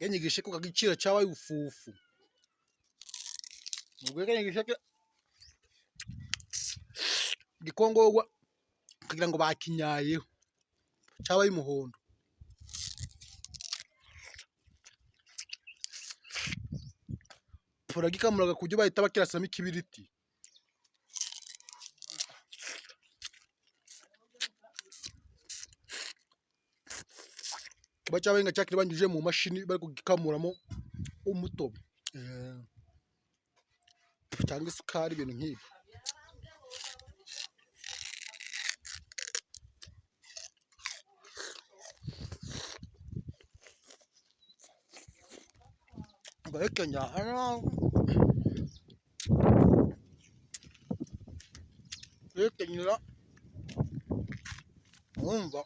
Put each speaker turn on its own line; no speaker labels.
yanyigishe ko agiciro cyabaye ufufu ubwo yanyigishe ko gikongorwa kugira ngo bakinyayeho cyabaye umuhondo puragikamuraga kujya bahita bakirasamo ikibiriti cyabaye nka cyakiri banyujije mu mashini bari kugikamuramo umutobe cyangwa isukari ibintu nk'ibi Kenya Kenya wumva